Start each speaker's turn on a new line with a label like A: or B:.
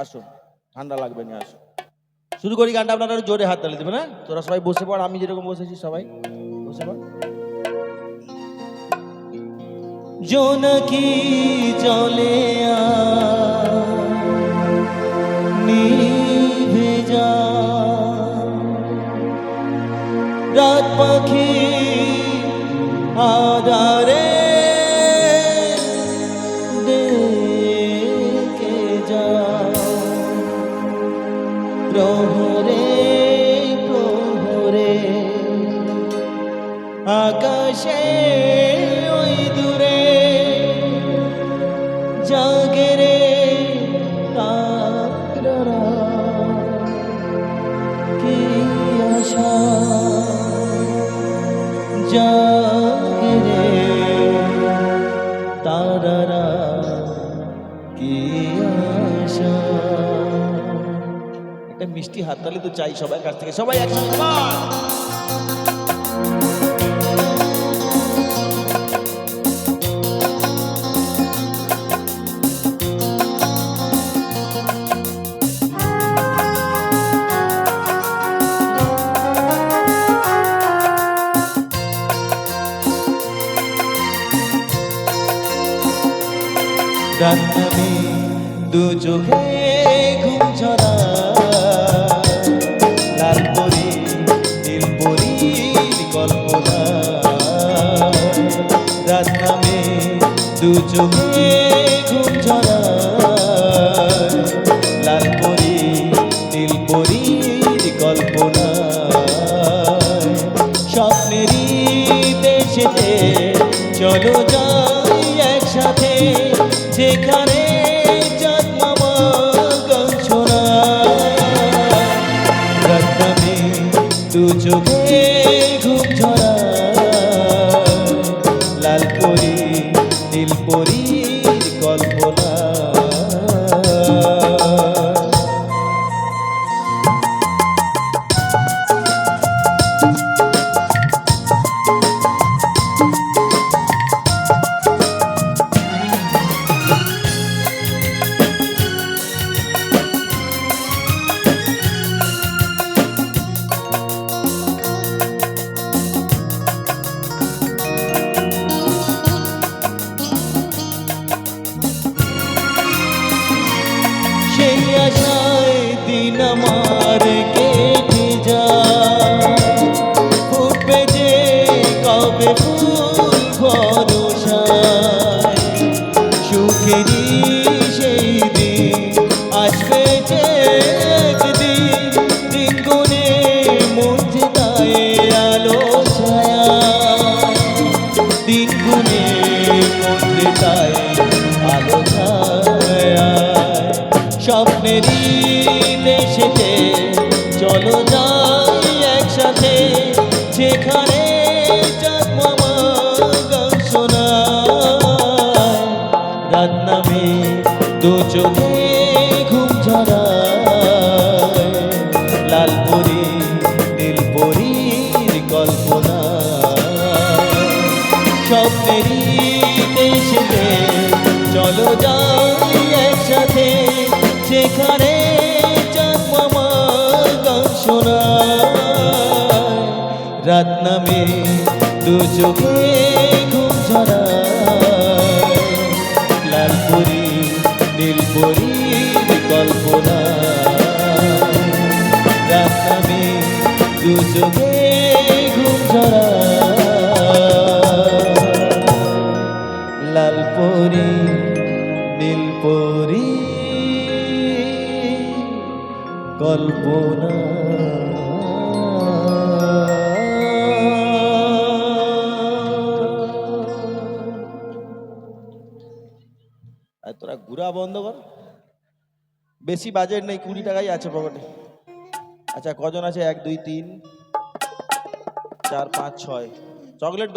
A: আসুন, ঠান্ডা লাগবে না, আসুন। শুরু করি গানটা, আপনারা জোরে হাত তালি দেবেন। হ্যাঁ, তোরা সবাই বসে পড়, আমি যেরকম বসেছি সবাই বসে পড়। জোনাকি জলে নিভে যা, রাত পাখি আধারে দেখে যা, প্রহরে প্রহরে আকাশে ওই দূরে জাগে রে তারারা, কি আশা জাগে রে তারারা, কি আশা। একটা মিষ্টি হাততালি তো চাই সবার কাছ থেকে, সবাই একসাথে রাত নামে দু চোখে ঘুম ঝরা, লাল পরি নীল পরির কল্পনা। রাত নামে দু চোখে ঘুম ঝরা, লাল পরি নীল পরির কল্পনা। স্বপ্নেরই দেশেতে চলো যাই একসাথে, যেখানে চাঁদ মামা গান শোনায়। রাত নামে দু চোখে ঘুম ঝরা, লাল পরি নীল পরির কল্পনা। সেই আশায় দিন আমার কেটে যায়, ফুটবে যে কবে ফুল ভরসায়। সুখেরই সেই দিন আসবে যে একদিন, দিন গুনে মধ্যে তাই আলো ছায়া, দিন গুনে মধ্যে তাই আলো ছায়া। স্বপ্নেরই দেশেতে চলো যাই একসাথে, যেখানে চাঁদ মামা গান শোনায়। রাত নামে দু চোখে ঘুম ঝরা, লাল পরি নীল পরির কল্পনা। স্বপ্নেরই দেশেতে চলো যাই একসাথে, যেখানে চাঁদ মামা গান শোনায়। রাত নামে দু চোখে ঘুম ঝরা, লাল পরি নীল পরির কল্পনা। রাত নামে দু চোখে ঘুম ঝরা, লাল পরি নীল পরি কল্পনা। তোরা ঘুরা বন্ধ কর, বেশি বাজেট নেই, 20 টাকাই আছে পকেটে। আচ্ছা কজন আছে? 1 2 3 4 5 6 চকলেট।